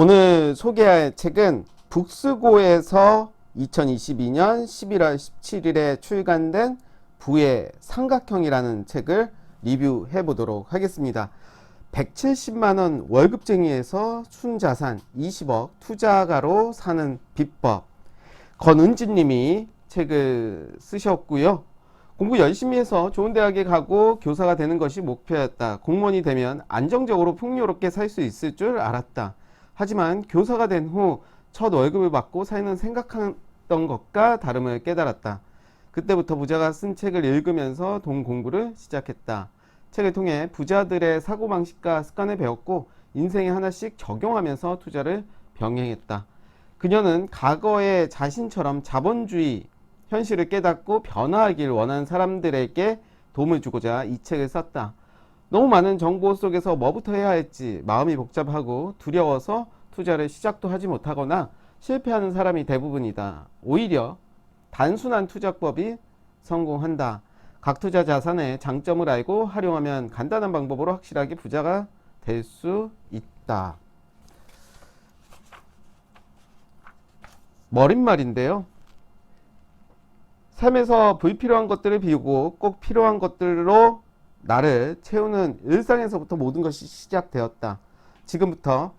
오늘 소개할 책은 북스고에서 2022년 11월 17일에 출간된 부의 삼각형이라는 책을 리뷰해 보도록 하겠습니다. 170만원 월급쟁이에서 순자산 20억 투자가로 사는 비법, 권은진 님이 책을 쓰셨고요. 공부 열심히 해서 좋은 대학에 가고 교사가 되는 것이 목표였다. 공무원이 되면 안정적으로 풍요롭게 살 수 있을 줄 알았다. 하지만 교사가 된 후 첫 월급을 받고 사회는 생각했던 것과 다름을 깨달았다. 그때부터 부자가 쓴 책을 읽으면서 돈 공부를 시작했다. 책을 통해 부자들의 사고방식과 습관을 배웠고 인생에 하나씩 적용하면서 투자를 병행했다. 그녀는 과거의 자신처럼 자본주의 현실을 깨닫고 변화하길 원하는 사람들에게 도움을 주고자 이 책을 썼다. 너무 많은 정보 속에서 뭐부터 해야 할지 마음이 복잡하고 두려워서 투자를 시작도 하지 못하거나 실패하는 사람이 대부분이다. 오히려 단순한 투자법이 성공한다. 각 투자 자산의 장점을 알고 활용하면 간단한 방법으로 확실하게 부자가 될 수 있다. 머릿말인데요. 삶에서 불필요한 것들을 비우고 꼭 필요한 것들로 나를 채우는 일상에서부터 모든 것이 시작되었다. 지금부터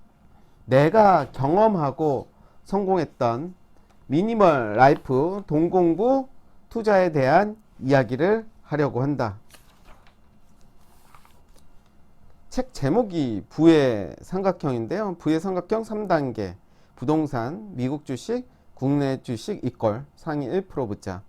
내가 경험하고 성공했던 미니멀 라이프 돈 공부 투자에 대한 이야기를 하려고 한다. 책 제목이 부의 삼각형인데요. 부의 삼각형 3단계. 부동산, 미국 주식, 국내 주식 이꼴 상위 1% 부자.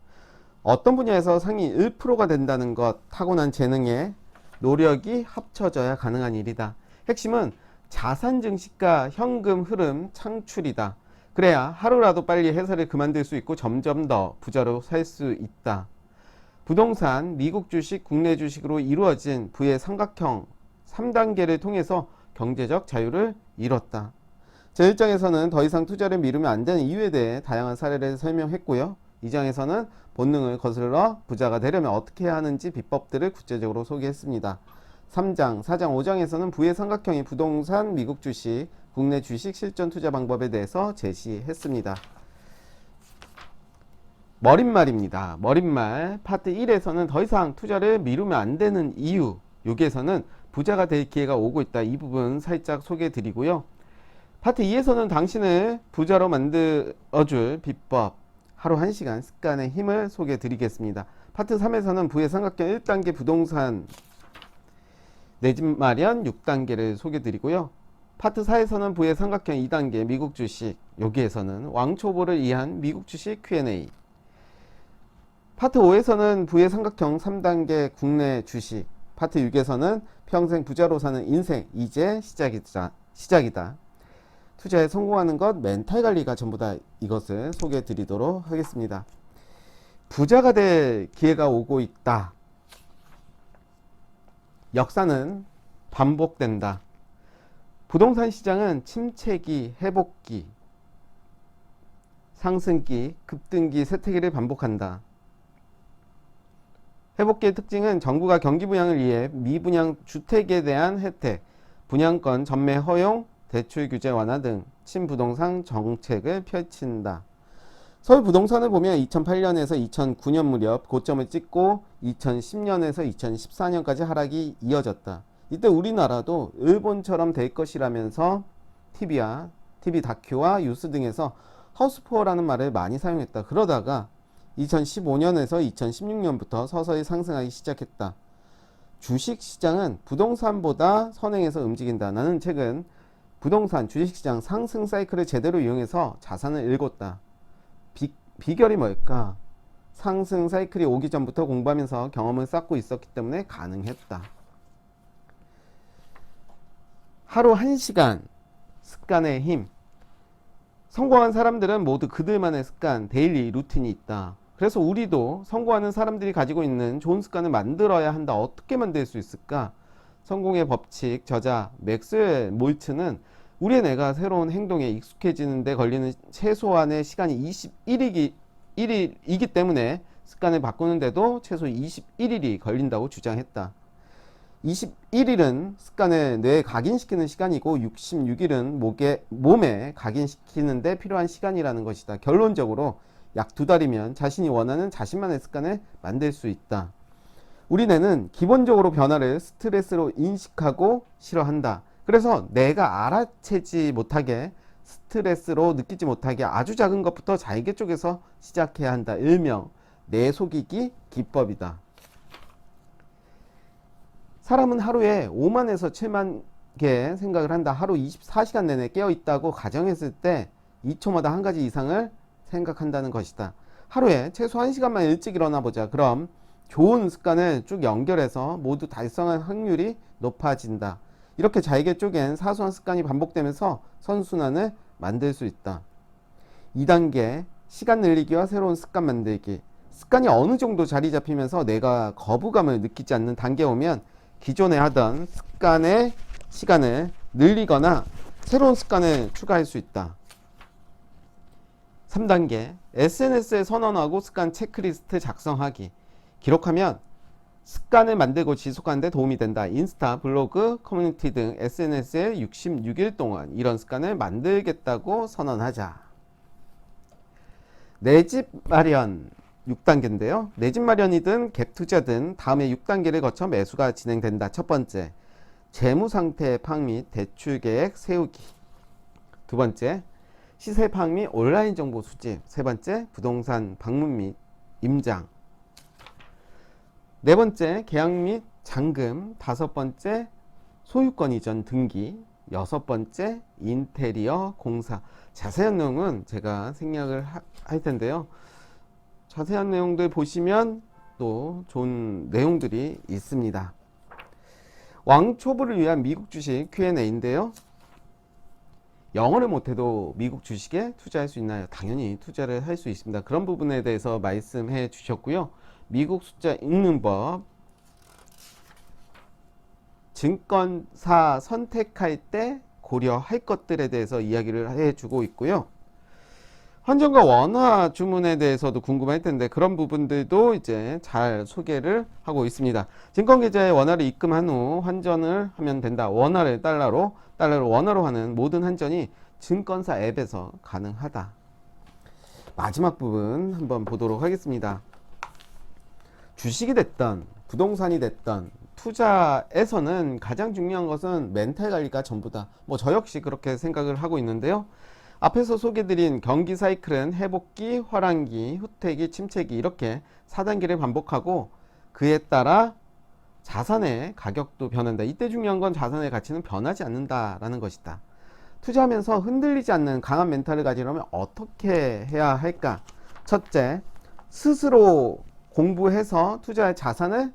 어떤 분야에서 상위 1%가 된다는 것, 타고난 재능에 노력이 합쳐져야 가능한 일이다. 핵심은 자산 증식과 현금 흐름 창출이다. 그래야 하루라도 빨리 회사를 그만둘 수 있고 점점 더 부자로 살 수 있다. 부동산, 미국 주식, 국내 주식으로 이루어진 부의 삼각형 3단계를 통해서 경제적 자유를 이뤘다. 제 1장에서는 더 이상 투자를 미루면 안 되는 이유에 대해 다양한 사례를 설명했고요. 2장에서는 본능을 거슬러 부자가 되려면 어떻게 해야 하는지 비법들을 구체적으로 소개했습니다. 3장, 4장, 5장에서는 부의 삼각형이 부동산, 미국 주식, 국내 주식 실전 투자 방법에 대해서 제시했습니다. 머릿말입니다. 머릿말 파트 1에서는 더 이상 투자를 미루면 안 되는 이유, 여기에서는 부자가 될 기회가 오고 있다. 이 부분 살짝 소개해 드리고요. 파트 2에서는 당신을 부자로 만들어줄 비법, 하루 1시간 습관의 힘을 소개해 드리겠습니다. 파트 3에서는 부의 삼각형 1단계 부동산 내 집 마련 6단계를 소개해 드리고요. 파트 4에서는 부의 삼각형 2단계 미국 주식, 여기에서는 왕초보를 위한 미국 주식 Q&A. 파트 5에서는 부의 삼각형 3단계 국내 주식. 파트 6에서는 평생 부자로 사는 인생 이제 시작이다. 투자에 성공하는 것, 멘탈 관리가 전부다. 이것을 소개해 드리도록 하겠습니다. 부자가 될 기회가 오고 있다. 역사는 반복된다. 부동산 시장은 침체기, 회복기, 상승기, 급등기, 쇠퇴기를 반복한다. 회복기의 특징은 정부가 경기 부양을 위해 미분양 주택에 대한 혜택, 분양권 전매 허용, 대출 규제 완화 등 친부동산 정책을 펼친다. 서울 부동산을 보면 2008년에서 2009년 무렵 고점을 찍고 2010년에서 2014년까지 하락이 이어졌다. 이때 우리나라도 일본처럼 될 것이라면서 TV 다큐와 뉴스 등에서 하우스푸어라는 말을 많이 사용했다. 그러다가 2015년에서 2016년부터 서서히 상승하기 시작했다. 주식시장은 부동산보다 선행해서 움직인다. 나는 최근 부동산, 주식시장 상승 사이클을 제대로 이용해서 자산을 읽었다. 비결이 뭘까? 상승 사이클이 오기 전부터 공부하면서 경험을 쌓고 있었기 때문에 가능했다. 하루 1시간 습관의 힘. 성공한 사람들은 모두 그들만의 습관, 데일리 루틴이 있다. 그래서 우리도 성공하는 사람들이 가지고 있는 좋은 습관을 만들어야 한다. 어떻게 만들 수 있을까? 성공의 법칙 저자 맥스웰 몰츠는 우리의 뇌가 새로운 행동에 익숙해지는 데 걸리는 최소한의 시간이 21일이기 때문에 습관을 바꾸는데도 최소 21일이 걸린다고 주장했다. 21일은 습관을 뇌에 각인시키는 시간이고 66일은 몸에 각인시키는데 필요한 시간이라는 것이다. 결론적으로 약 2달이면 자신이 원하는 자신만의 습관을 만들 수 있다. 우리 뇌는 기본적으로 변화를 스트레스로 인식하고 싫어한다. 그래서 내가 알아채지 못하게, 스트레스로 느끼지 못하게 아주 작은 것부터 잘게 쪼개서 시작해야 한다. 일명 뇌 속이기 기법이다. 사람은 하루에 5만에서 7만 개 생각을 한다. 하루 24시간 내내 깨어있다고 가정했을 때 2초마다 한 가지 이상을 생각한다는 것이다. 하루에 최소 1시간만 일찍 일어나 보자. 그럼 좋은 습관을 쭉 연결해서 모두 달성할 확률이 높아진다. 이렇게 잘게 쪼갠 사소한 습관이 반복되면서 선순환을 만들 수 있다. 2단계 시간 늘리기와 새로운 습관 만들기. 습관이 어느 정도 자리 잡히면서 내가 거부감을 느끼지 않는 단계에 오면 기존에 하던 습관의 시간을 늘리거나 새로운 습관을 추가할 수 있다. 3단계 SNS에 선언하고 습관 체크리스트 작성하기. 기록하면 습관을 만들고 지속하는 데 도움이 된다. 인스타, 블로그, 커뮤니티 등 SNS에 66일 동안 이런 습관을 만들겠다고 선언하자. 내 집 마련 6단계인데요. 내 집 마련이든 갭 투자든 다음에 6단계를 거쳐 매수가 진행된다. 첫 번째, 재무 상태 파악 및 대출 계획 세우기. 두 번째, 시세 파악 및 온라인 정보 수집. 세 번째, 부동산 방문 및 임장. 네 번째, 계약 및 잔금. 다섯 번째, 소유권 이전 등기. 여섯 번째, 인테리어 공사. 자세한 내용은 제가 생략을 할 텐데요. 자세한 내용들 보시면 또 좋은 내용들이 있습니다. 왕초보를 위한 미국 주식 Q&A인데요. 영어를 못해도 미국 주식에 투자할 수 있나요? 당연히 투자를 할 수 있습니다. 그런 부분에 대해서 말씀해 주셨고요. 미국 숫자 읽는 법, 증권사 선택할 때 고려할 것들에 대해서 이야기를 해주고 있고요. 환전과 원화 주문에 대해서도 궁금할 텐데 그런 부분들도 이제 잘 소개를 하고 있습니다. 증권계좌에 원화를 입금한 후 환전을 하면 된다. 원화를 달러로, 달러를 원화로 하는 모든 환전이 증권사 앱에서 가능하다. 마지막 부분 한번 보도록 하겠습니다. 주식이 됐던 부동산이 됐던 투자에서는 가장 중요한 것은 멘탈 관리가 전부다. 저 역시 그렇게 생각을 하고 있는데요. 앞에서 소개드린 경기 사이클은 회복기, 화랑기, 후퇴기, 침체기 이렇게 4단계를 반복하고 그에 따라 자산의 가격도 변한다. 이때 중요한 건 자산의 가치는 변하지 않는다라는 것이다. 투자하면서 흔들리지 않는 강한 멘탈을 가지려면 어떻게 해야 할까? 첫째, 스스로 공부해서 투자할 자산을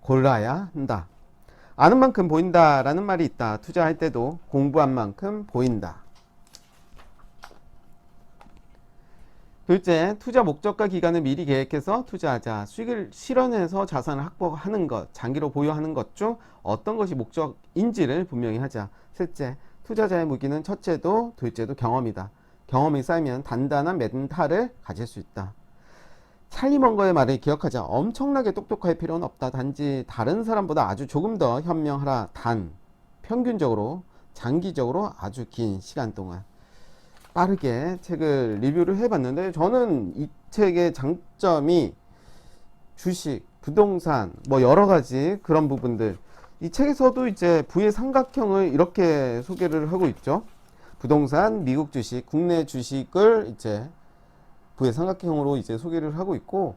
골라야 한다. 아는 만큼 보인다라는 말이 있다. 투자할 때도 공부한 만큼 보인다. 둘째, 투자 목적과 기간을 미리 계획해서 투자하자. 수익을 실현해서 자산을 확보하는 것, 장기로 보유하는 것 중 어떤 것이 목적인지를 분명히 하자. 셋째, 투자자의 무기는 첫째도 둘째도 경험이다. 경험이 쌓이면 단단한 멘탈을 가질 수 있다. 찰리 먼거의 말을 기억하자. 엄청나게 똑똑할 필요는 없다. 단지 다른 사람보다 아주 조금 더 현명하라. 단, 평균적으로, 장기적으로 아주 긴 시간 동안. 빠르게 책을 리뷰를 해봤는데 저는 이 책의 장점이 주식, 부동산, 여러 가지 그런 부분들. 이 책에서도 이제 부의 삼각형을 이렇게 소개를 하고 있죠. 부동산, 미국 주식, 국내 주식을 이제 부의 삼각형으로 이제 소개를 하고 있고,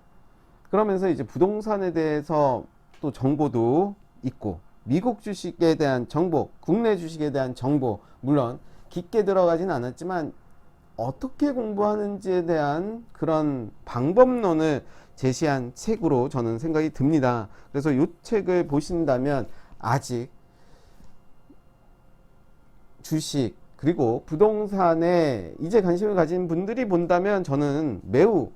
그러면서 이제 부동산에 대해서 또 정보도 있고, 미국 주식에 대한 정보, 국내 주식에 대한 정보, 물론 깊게 들어가진 않았지만 어떻게 공부하는지에 대한 그런 방법론을 제시한 책으로 저는 생각이 듭니다. 그래서 이 책을 보신다면 아직 주식 그리고 부동산에 이제 관심을 가진 분들이 본다면 저는 매우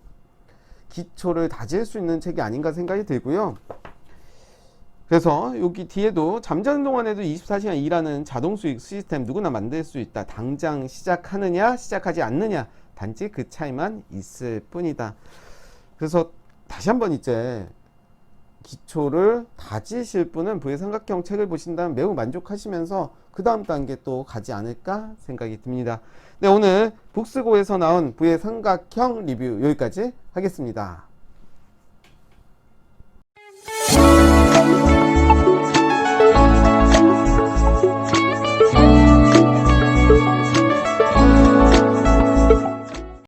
기초를 다질 수 있는 책이 아닌가 생각이 들고요. 그래서 여기 뒤에도 잠자는 동안에도 24시간 일하는 자동 수익 시스템 누구나 만들 수 있다. 당장 시작하느냐 시작하지 않느냐 단지 그 차이만 있을 뿐이다. 그래서 다시 한번 이제 기초를 다지실 분은 부의 삼각형 책을 보신다면 매우 만족하시면서 그 다음 단계 또 가지 않을까 생각이 듭니다. 네, 오늘 북스고에서 나온 부의 삼각형 리뷰 여기까지 하겠습니다.